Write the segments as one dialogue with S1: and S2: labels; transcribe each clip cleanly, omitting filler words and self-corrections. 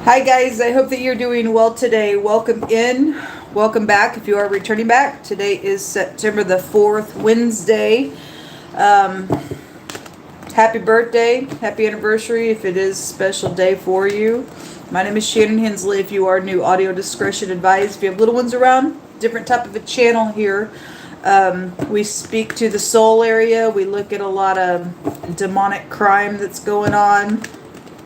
S1: Hi guys, I hope that you're doing well today. Welcome in, welcome back if you are returning back. Today is September the 4th, Wednesday. Happy birthday, happy anniversary if it is a special day for you. My name is Shannon Hensley. If you are new, audio discretion advised. If you have little ones around, different type of a channel here. We speak to the soul area. We look at a lot of demonic crime that's going on.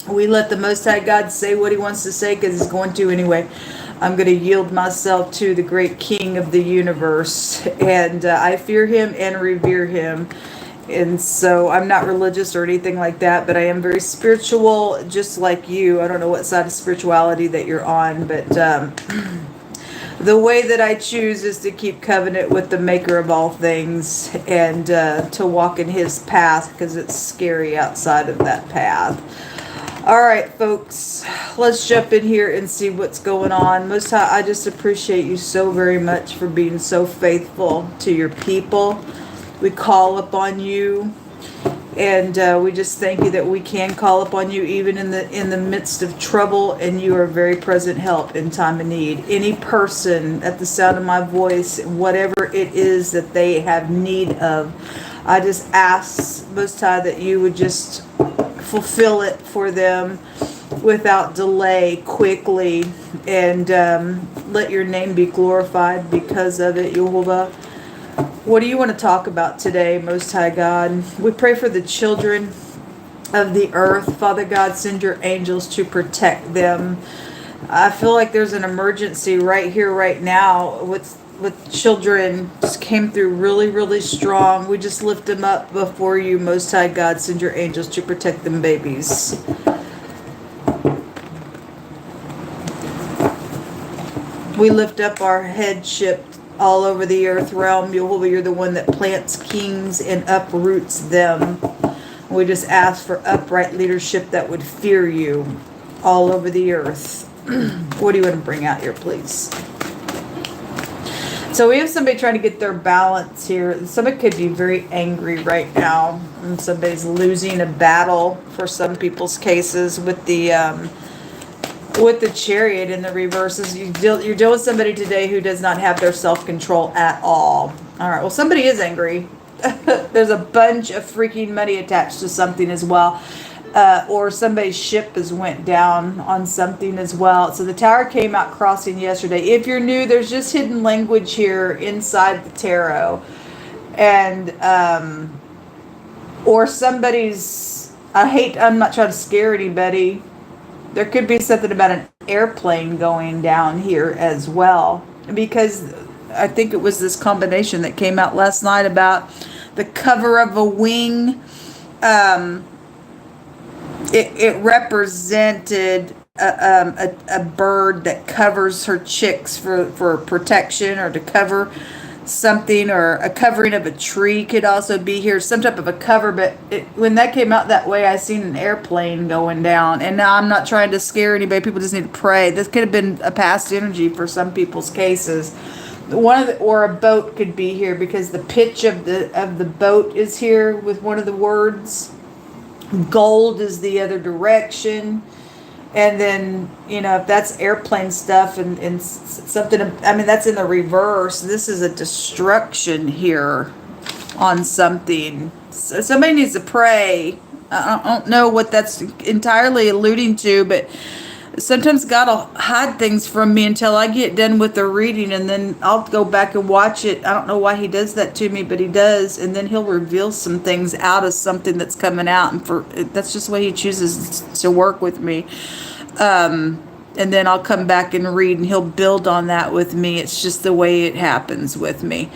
S1: We let the Most High God say what he wants to say because he's going to anyway. I'm going to yield myself to the great King of the universe. And I fear him and revere him. And so I'm not religious or anything like that, but I am very spiritual, just like you. I don't know what side of spirituality that you're on, but the way that I choose is to keep covenant with the maker of all things and to walk in his path because it's scary outside of that path. All right, folks, let's jump in here and see what's going on. Most High, I just appreciate you so very much for being so faithful to your people. We call upon you, and we just thank you that we can call upon you even in the midst of trouble, and you are very present help in time of need. Any person at the sound of my voice, whatever it is that they have need of, I just ask, Most High, that you would just fulfill it for them without delay, quickly, and let your name be glorified because of it, Yehovah. What do you want to talk about today, Most High God? We pray for the children of the earth. Father God, send your angels to protect them. I feel like there's an emergency right here, right now, with children. Just came through really, really strong. We just lift them up before you, Most High God. Send your angels to protect them babies. We lift up our headship all over the earth realm. Yehovah, you're the one that plants kings and uproots them. We just ask for upright leadership that would fear you all over the earth. What do you want to bring out here, please? So we have somebody trying to get their balance here. Somebody could be very angry right now. And somebody's losing a battle for some people's cases with the Chariot in the reverses. You're dealing with somebody today who does not have their self-control at all. All right, well, somebody is angry. There's a bunch of freaking money attached to something as well. Or somebody's ship has went down on something as well. So the Tower came out crossing yesterday. If you're new, there's just hidden language here inside the tarot. And, or somebody's, I'm not trying to scare anybody. There could be something about an airplane going down here as well. Because I think it was this combination that came out last night about the cover of a wing. It represented a bird that covers her chicks for protection or to cover something, or a covering of a tree could also be here, some type of a cover. But when that came out that way, I seen an airplane going down. And now I'm not trying to scare anybody. People just need to pray. This could have been a past energy for some people's cases. Or a boat could be here because the pitch of the boat is here with one of the words. Gold is the other direction. And then, if that's airplane stuff and something, I mean, that's in the reverse. This is a destruction here on something. So somebody needs to pray. I don't know what that's entirely alluding to, but sometimes God will hide things from me until I get done with the reading, and then I'll go back and watch it. I don't know why he does that to me, but he does. And then he'll reveal some things out of something that's coming out, and that's just the way he chooses to work with me. And then I'll come back and read, and he'll build on that with me. It's just the way it happens with me.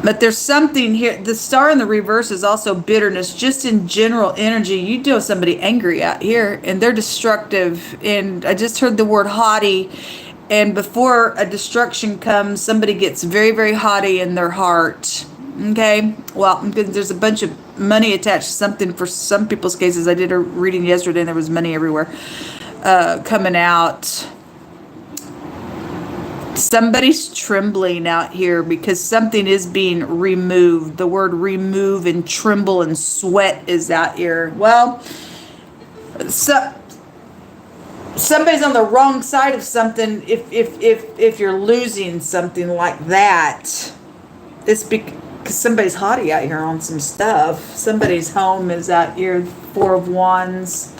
S1: But there's something here. The star in the reverse is also bitterness, just in general energy. You deal with somebody angry out here, and they're destructive. And I just heard the word haughty. And before a destruction comes, somebody gets very, very haughty in their heart. Okay? Well, there's a bunch of money attached to something for some people's cases. I did a reading yesterday, and there was money everywhere coming out. Somebody's trembling out here because something is being removed. The word remove and tremble and sweat is out here. Well, so somebody's on the wrong side of something. If you're losing something like that, it's because somebody's haughty out here on some stuff. Somebody's home is out here. 4 of Wands.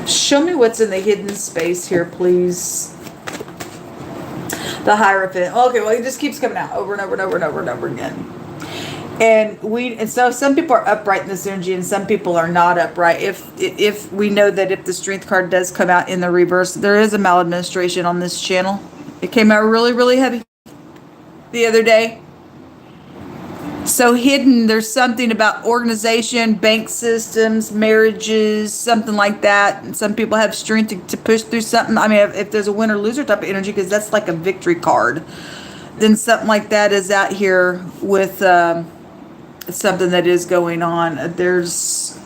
S1: Show me what's in the hidden space here, please. The Hierophant. Okay, well, it just keeps coming out over and over and over and over and over again. And so some people are upright in this energy and some people are not upright. If we know that if the Strength card does come out in the reverse, there is a maladministration on this channel. It came out really, really heavy the other day. So hidden, there's something about organization, bank systems, marriages, something like that. And some people have strength to push through something. I mean, if there's a winner loser type of energy, because that's like a victory card, then something like that is out here with something that is going on. There's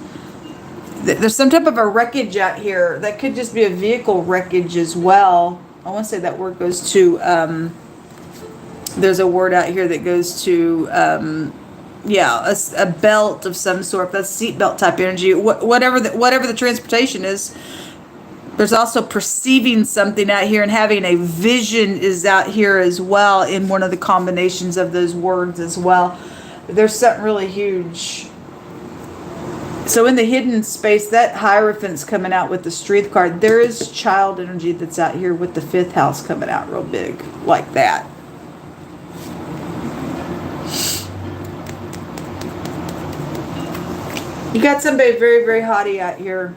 S1: some type of a wreckage out here. That could just be a vehicle wreckage as well. I want to say that word goes to... there's a word out here that goes to, a belt of some sort. That's seatbelt type energy. Whatever the transportation is. There's also perceiving something out here, and having a vision is out here as well in one of the combinations of those words as well. There's something really huge. So in the hidden space, that Hierophant's coming out with the Strength card. There is child energy that's out here with the 5th house coming out real big like that. You got somebody very, very haughty out here.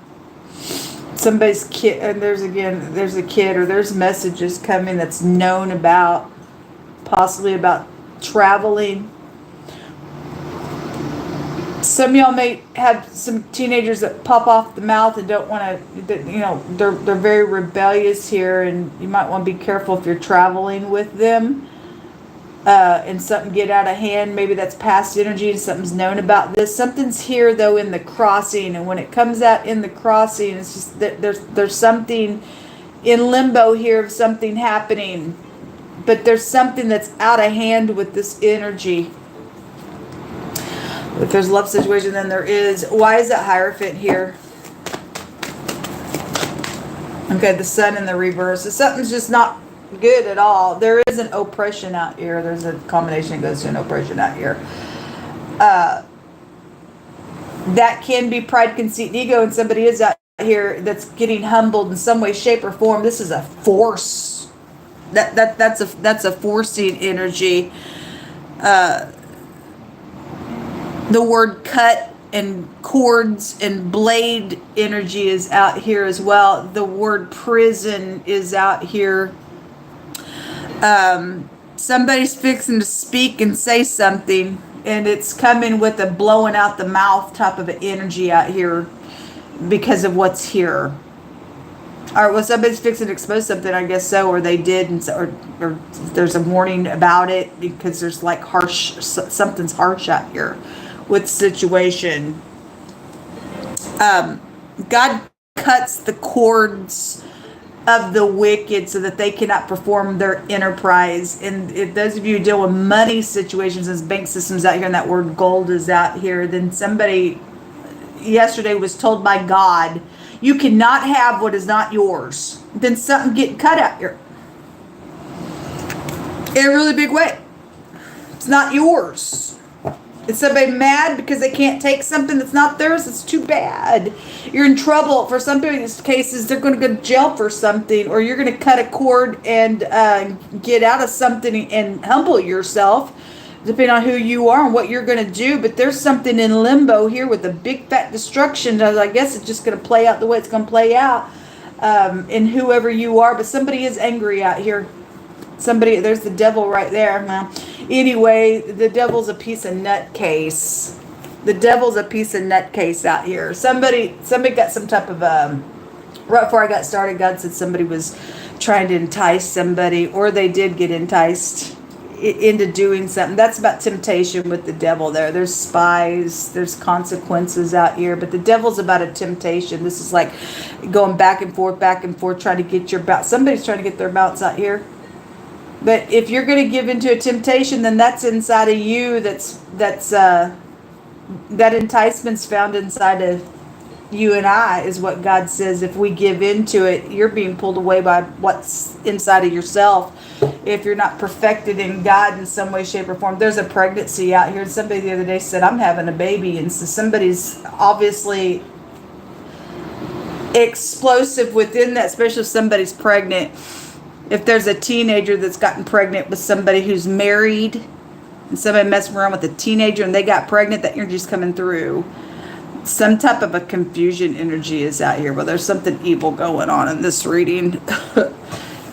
S1: Somebody's kid, and there's a kid, or there's messages coming that's known about, possibly about traveling. Some of y'all may have some teenagers that pop off the mouth and don't want to, they're very rebellious here, and you might want to be careful if you're traveling with them. And something get out of hand. Maybe that's past energy and something's known about this. Something's here though in the crossing, and when it comes out in the crossing, it's just that there's something in limbo here of something happening, but there's something that's out of hand with this energy. If there's love situation, then there is. Why is that Hierophant here? Okay, the Sun in the reverse. So something's just not good at all. There is an oppression out here. There's a combination that goes to an oppression out here. That can be pride, conceit, and ego, and somebody is out here that's getting humbled in some way, shape, or form. This is a force. That's a forcing energy. The word cut and cords and blade energy is out here as well. The word prison is out here. Somebody's fixing to speak and say something, and it's coming with a blowing out the mouth type of an energy out here because of what's here. All right, well, somebody's fixing to expose something, I guess so, or they did, and so, or there's a warning about it because there's like something's harsh out here with the situation. God cuts the cords of the wicked so that they cannot perform their enterprise. And if those of you who deal with money situations and bank systems out here, and that word gold is out here, then somebody yesterday was told by God, you cannot have what is not yours. Then something getting cut out here in a really big way. It's not yours. Is somebody mad because they can't take something that's not theirs? It's too bad. You're in trouble. For some people's cases, they're going to go to jail for something, or you're going to cut a cord and get out of something and humble yourself, depending on who you are and what you're going to do. But there's something in limbo here with a big fat destruction. I guess it's just going to play out the way it's going to play out in whoever you are. But somebody is angry out here. Somebody, there's the devil right there. Well, anyway, the devil's a piece of nutcase. The devil's a piece of nutcase out here. Somebody got some type of right before I got started, God said somebody was trying to entice somebody, or they did get enticed into doing something. That's about temptation with the devil there. There's spies, there's consequences out here, but the devil's about a temptation. This is like going back and forth, trying to get your bounce. Somebody's trying to get their bounce out here. But if you're going to give into a temptation, then that's inside of you. That enticement's found inside of you and I, is what God says. If we give into it, you're being pulled away by what's inside of yourself. If you're not perfected in God in some way, shape, or form. There's a pregnancy out here. And somebody the other day said, I'm having a baby. And so somebody's obviously explosive within that, especially if somebody's pregnant. If there's a teenager that's gotten pregnant with somebody who's married, and somebody messing around with a teenager and they got pregnant, that energy's coming through. Some type of a confusion energy is out here. Well, there's something evil going on in this reading.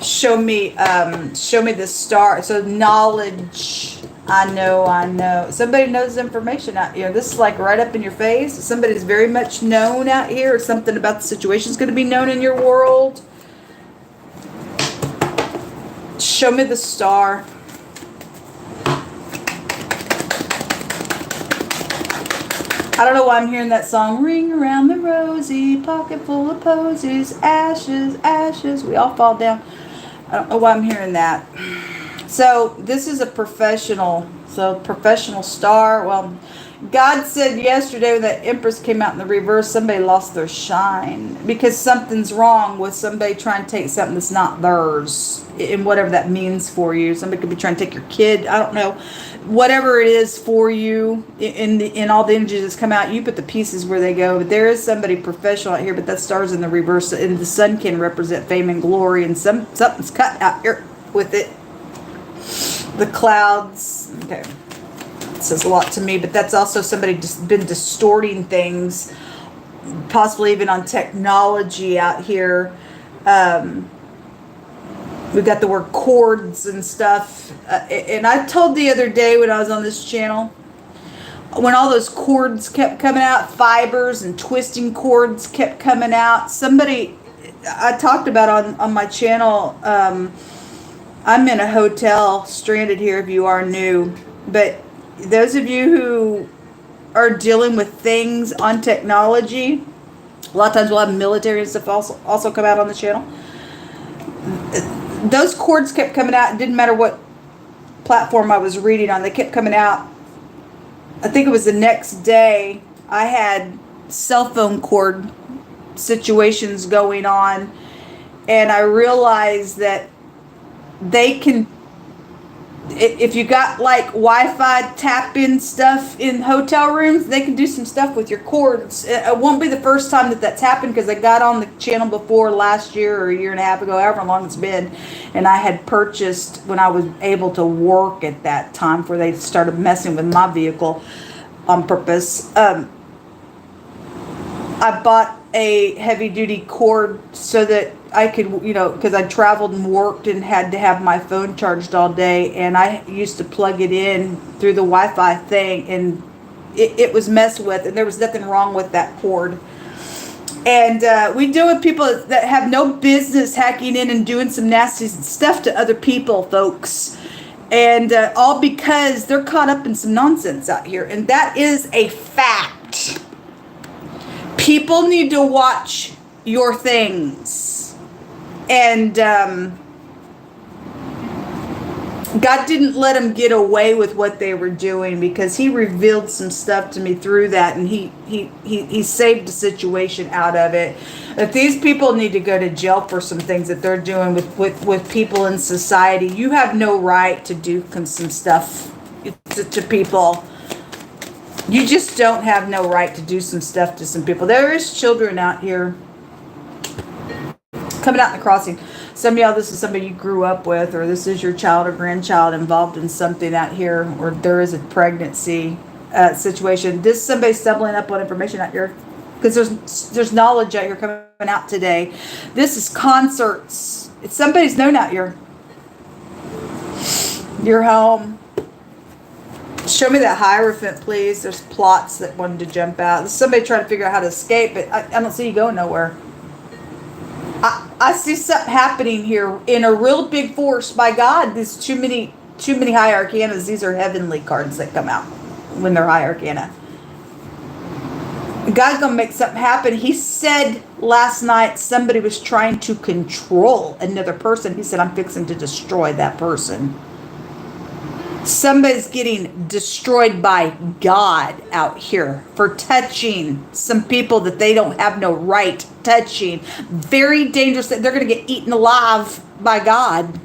S1: show me the star. So knowledge. I know. Somebody knows information out here. This is like right up in your face. Somebody's very much known out here. Or something about the situation is going to be known in your world. Show me the star. I don't know why I'm hearing that song. Ring around the rosy, pocket full of posies, ashes, ashes. We all fall down. I don't know why I'm hearing that. So this is a professional. So professional star. Well, God said yesterday when that Empress came out in the reverse, somebody lost their shine. Because something's wrong with somebody trying to take something that's not theirs. And whatever that means for you. Somebody could be trying to take your kid. I don't know. Whatever it is for you, in all the energies that's come out, you put the pieces where they go. But there is somebody professional out here, but that star's in the reverse. And the sun can represent fame and glory. And something's cut out here with it. The clouds. Okay. It says a lot to me, but that's also somebody just been distorting things, possibly even on technology out here. We've got the word cords and stuff. And I told the other day when I was on this channel, when all those cords kept coming out, fibers and twisting cords kept coming out. Somebody, I talked about on my channel, I'm in a hotel, stranded here if you are new. But those of you who are dealing with things on technology, a lot of times we'll have military and stuff also come out on the channel. Those cords kept coming out. It didn't matter what platform I was reading on. They kept coming out. I think it was the next day I had cell phone cord situations going on. And I realized that they can, if you got like Wi-Fi tap-in stuff in hotel rooms, they can do some stuff with your cords. It won't be the first time that that's happened, because I got on the channel before last year or a year and a half ago, however long it's been, and I had purchased, when I was able to work at that time, before they started messing with my vehicle on purpose, I bought a heavy-duty cord so that I could, because I traveled and worked and had to have my phone charged all day, and I used to plug it in through the Wi-Fi thing, and it was messed with, and there was nothing wrong with that cord. And we deal with people that have no business hacking in and doing some nasty stuff to other people, folks. And all because they're caught up in some nonsense out here, and that is a fact. People need to watch your things. And God didn't let them get away with what they were doing, because he revealed some stuff to me through that, and he saved the situation out of it. If these people need to go to jail for some things that they're doing with people in society, you have no right to do some stuff to people. You just don't have no right to do some stuff to some people. There is children out here coming out in the crossing. Some of y'all, this is somebody you grew up with, or this is your child or grandchild involved in something out here, or there is a pregnancy situation. This is somebody stumbling up on information out here, because there's knowledge out here coming out today. This is concerts. It's somebody's known out here. Your home. Show me that Hierophant, please. There's plots that wanted to jump out. There's somebody trying to figure out how to escape, but I don't see you going nowhere. I see something happening here in a real big force by God. There's too many high arcanas. These are heavenly cards that come out when they're high arcana. God's going to make something happen. He said last night somebody was trying to control another person. He said, I'm fixing to destroy that person. Somebody's getting destroyed by God out here for touching some people that they don't have no right touching. Very dangerous. They're going to get eaten alive by God.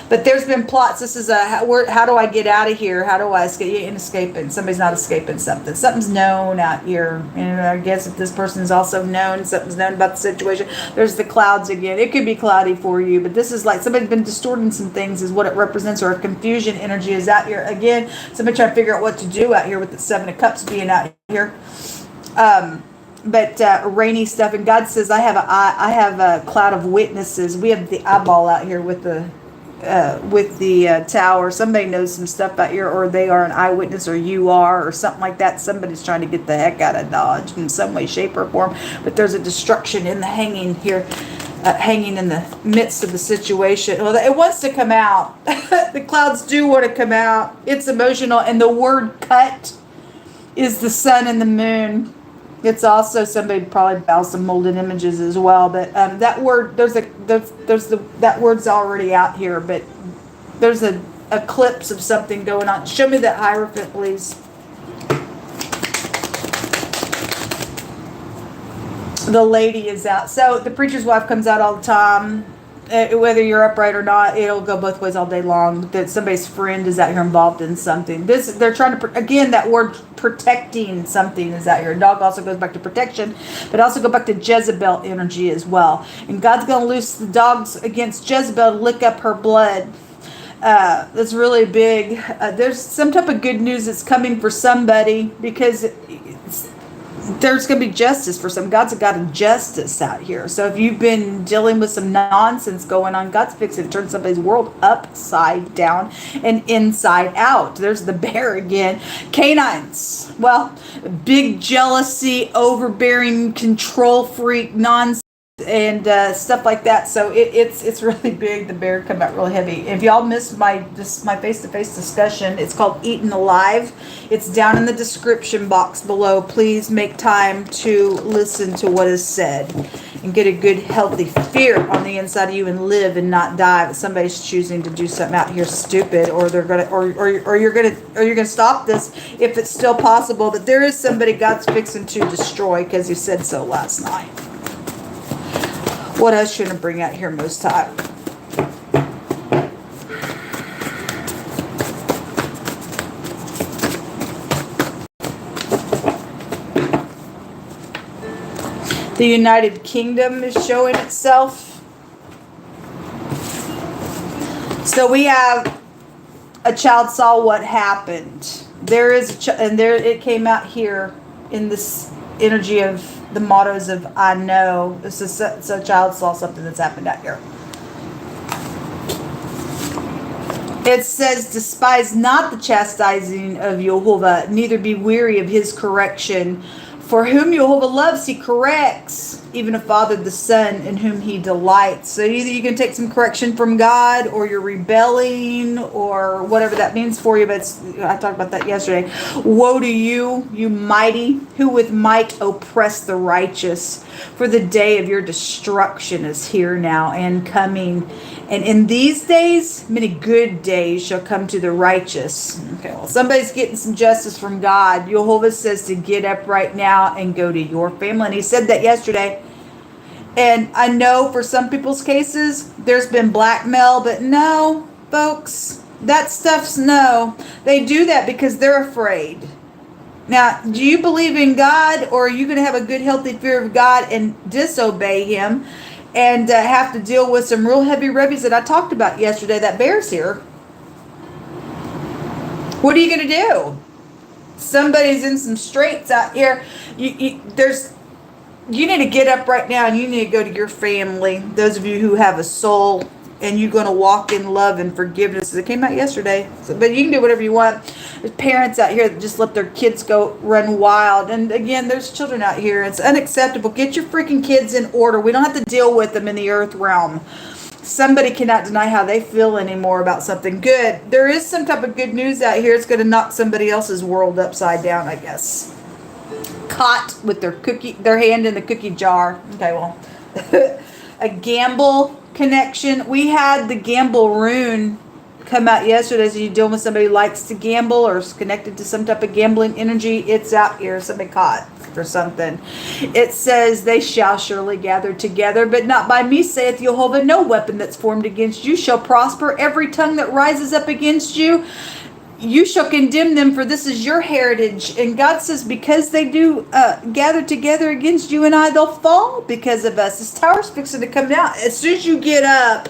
S1: But there's been plots. This is how do I get out of here? How do I escape? You ain't escaping. Somebody's not escaping something. Something's known out here. And I guess if this person is also known, something's known about the situation. There's the clouds again. It could be cloudy for you, but this is like somebody's been distorting some things is what it represents, or a confusion energy is out here. Again, somebody trying to figure out what to do out here with the Seven of Cups being out here. But rainy stuff. And God says, I have a cloud of witnesses. We have the eyeball out here with the tower. Somebody knows some stuff out here, or they are an eyewitness, or you are, or something like that. Somebody's trying to get the heck out of Dodge in some way, shape, or form. But there's a destruction in the hanging here, hanging in the midst of the situation. Well, it wants to come out. The clouds do want to come out. It's emotional, and the word cut is the sun and the moon. It's also somebody probably bows some molded images as well, but that word that word's already out here, but there's a eclipse of something going on. Show me that Hierophant, please. The lady is out. So the preacher's wife comes out all the time. Whether you're upright or not, it'll go both ways all day long. That somebody's friend is out here involved in something. They're trying to, again, that word protecting something is out here. Dog also goes back to protection, but also go back to Jezebel energy as well. And God's going to loose the dogs against Jezebel to lick up her blood. That's really big. There's some type of good news that's coming for somebody, because there's going to be justice for some. God's a God of justice out here. So if you've been dealing with some nonsense going on, God's fixing to turn somebody's world upside down and inside out. There's the bear again. Canines. Well, big jealousy, overbearing, control freak, nonsense, and stuff like that. So it's really big. The bear come out really heavy. If y'all missed my face-to-face discussion, it's called Eaten Alive. It's down in the description box below. Please make time to listen to what is said and get a good healthy fear on the inside of you and live and not die. But somebody's choosing to do something out here stupid, or they're gonna or you're gonna stop this if it's still possible. But there is somebody God's fixing to destroy, because He said so last night. What else should I bring out here most time? The United Kingdom is showing itself. So we have a child saw what happened. There is it came out here in this energy of the mottos of I know. This is so a child saw something that's happened out here. It says, despise not the chastising of Jehovah, neither be weary of his correction. For whom Jehovah loves, he corrects, even a father the son in whom he delights. So either you can take some correction from God, or you're rebelling, or whatever that means for you. But I talked about that yesterday. Woe to you, you mighty, who with might oppress the righteous. For the day of your destruction is here now and coming. And in these days, many good days shall come to the righteous. Okay, well, somebody's getting some justice from God. Jehovah says to get up right now and go to your family. And he said that yesterday. And I know for some people's cases, there's been blackmail. But no, folks, that stuff's no. They do that because they're afraid. Now, do you believe in God, or are you going to have a good, healthy fear of God and disobey Him? And have to deal with some real heavy revies that I talked about yesterday. That bear's here. What are you going to do? Somebody's in some straits out here. You need to get up right now, and you need to go to your family. Those of you who have a soul, and you're going to walk in love and forgiveness. It came out yesterday. So, but you can do whatever you want. There's parents out here that just let their kids go run wild. And again, there's children out here. It's unacceptable. Get your freaking kids in order. We don't have to deal with them in the earth realm. Somebody cannot deny how they feel anymore about something good. There is some type of good news out here. It's going to knock somebody else's world upside down, I guess. Caught with their hand in the cookie jar. Okay, well. A gamble connection. We had the gamble rune come out yesterday is you're dealing with somebody who likes to gamble or is connected to some type of gambling energy. It's out here. Somebody caught for something. It says, they shall surely gather together, but not by me, saith Jehovah. No weapon that's formed against you shall prosper. Every tongue that rises up against you, you shall condemn them, for this is your heritage. And God says, because they do gather together against you and I, they'll fall because of us. This tower's fixing to come down. As soon as you get up,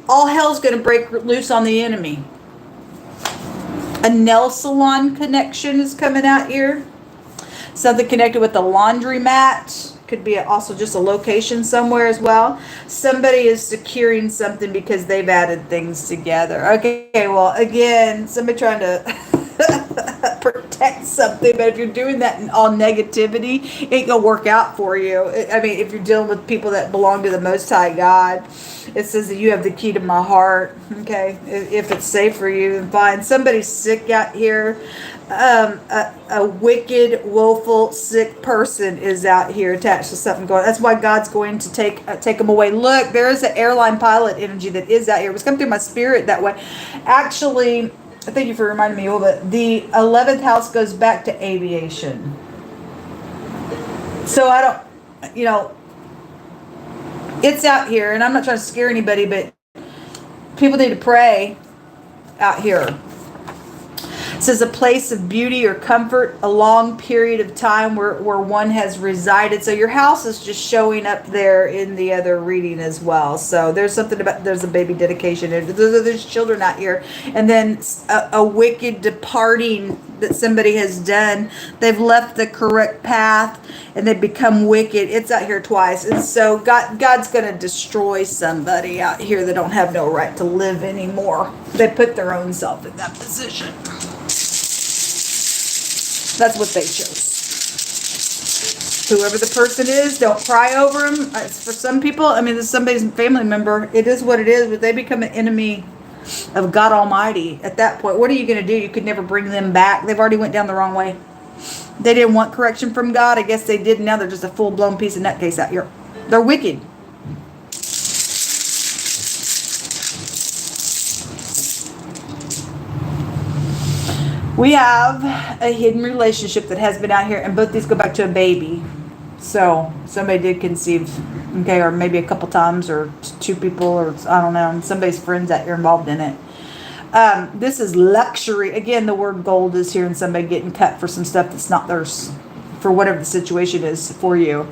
S1: all hell's going to break loose on the enemy. A nail salon connection is coming out here. Something connected with the laundromat. Could be also just a location somewhere as well. Somebody is securing something because they've added things together. Okay, well, again, somebody trying to protect something, but if you're doing that in all negativity, it ain't gonna work out for you. I mean, if you're dealing with people that belong to the Most High God, it says that you have the key to my heart. Okay, if it's safe for you, then fine. Somebody's sick out here. A wicked, woeful, sick person is out here attached to something going on. That's why God's going to take them away. Look, there is an airline pilot energy that is out here. It was coming through my spirit that way. Actually, thank you for reminding me of it. The 11th house goes back to aviation. So I don't, it's out here, and I'm not trying to scare anybody, but people need to pray out here. It says a place of beauty or comfort, a long period of time where one has resided. So your house is just showing up there in the other reading as well. So there's something about, there's a baby dedication. There's children out here. And then a wicked departing that somebody has done. They've left the correct path and they've become wicked. It's out here twice. And so God's going to destroy somebody out here that don't have no right to live anymore. They put their own self in that position. That's what they chose. Whoever the person is, don't cry over them. It's for some people, I mean, this is somebody's family member. It is what it is, but they become an enemy of God Almighty at that point. What are you going to do? You could never bring them back. They've already went down the wrong way. They didn't want correction from God. I guess they did. Now they're just a full-blown piece of nutcase out here. They're wicked. We have a hidden relationship that has been out here, and both these go back to a baby. So somebody did conceive, okay, or maybe a couple times, or two people, or I don't know, and somebody's friends out here involved in it. This is luxury. Again, the word gold is here, and somebody getting cut for some stuff that's not theirs, for whatever the situation is for you.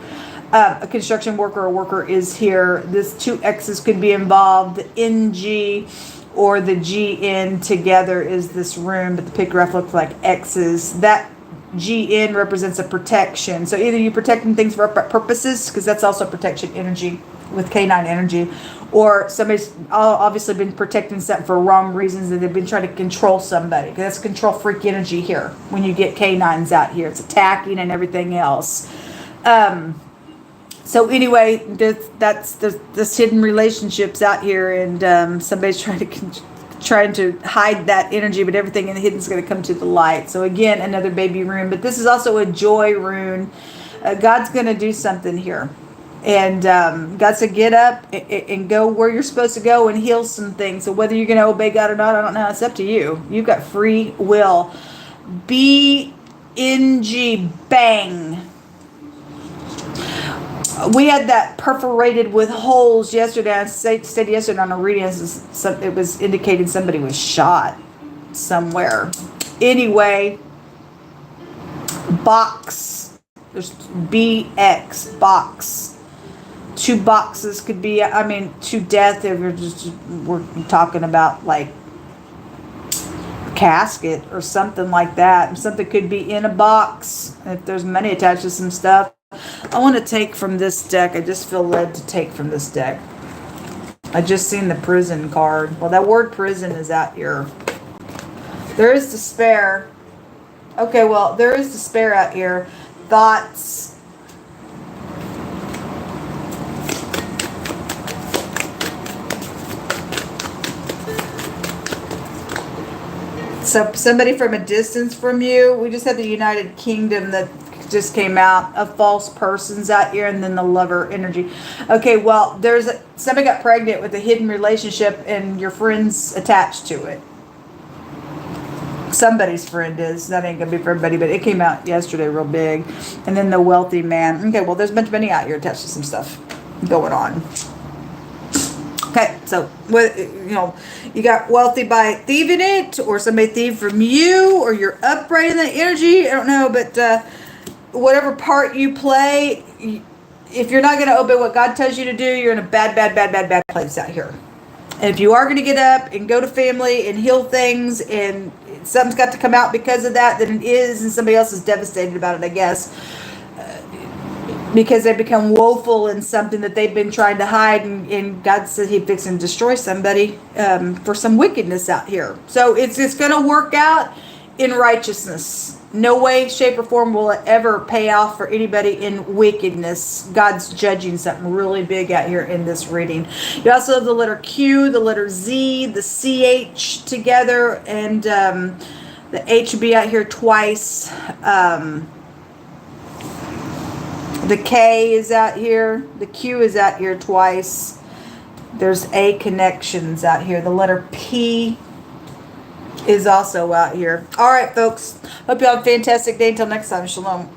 S1: A construction worker or worker is here. This two X's could be involved. The NG or the GN together is this room, but the pictograph looks like X's. That GN represents a protection. So either you're protecting things for purposes, because that's also protection energy with K9 energy, or somebody's obviously been protecting something for wrong reasons, and they've been trying to control somebody. That's control freak energy here. When you get K9s out here, it's attacking and everything else. So anyway, this hidden relationships out here, and somebody's trying to hide that energy, but everything in the hidden is going to come to the light. So again, another baby rune, but this is also a joy rune. God's going to do something here, and God said, get up and go where you're supposed to go and heal some things. So whether you're going to obey God or not, I don't know. It's up to you. You've got free will. BNG, bang. We had that perforated with holes yesterday. I said yesterday on a reading, it was indicating somebody was shot somewhere. Anyway, box. There's BX, box. Two boxes could be, to death if we're talking about like casket or something like that. Something could be in a box if there's money attached to some stuff. I want to take from this deck. I just feel led to take from this deck. I just seen the prison card. Well, that word prison is out here. There is despair. Okay, well, there is despair out here. Thoughts. So somebody from a distance from you. We just had the United Kingdom that just came out of false persons out here, and then the lover energy. Okay, well, somebody got pregnant with a hidden relationship, and your friend's attached to it. Somebody's friend is. That ain't gonna be for everybody, but it came out yesterday real big. And then the wealthy man. Okay, well, there's a bunch of money out here attached to some stuff going on. Okay, so you got wealthy by thieving it, or somebody thieved from you, or you're upgrading that energy. I don't know, but whatever part you play, if you're not going to obey what God tells you to do, you're in a bad place out here. And if you are going to get up and go to family and heal things, and something's got to come out because of that, then it is, and somebody else is devastated about it, I guess. Because they become woeful in something that they've been trying to hide, and God says He's fixing to destroy somebody for some wickedness out here. So it's going to work out in righteousness. No way, shape, or form will it ever pay off for anybody in wickedness. God's judging something really big out here in this reading. You also have the letter Q, the letter Z, the CH together, and the H will be out here twice. The K is out here. The Q is out here twice. There's A connections out here. The letter P is also out here. All right, folks. Hope you have a fantastic day. Until next time, shalom.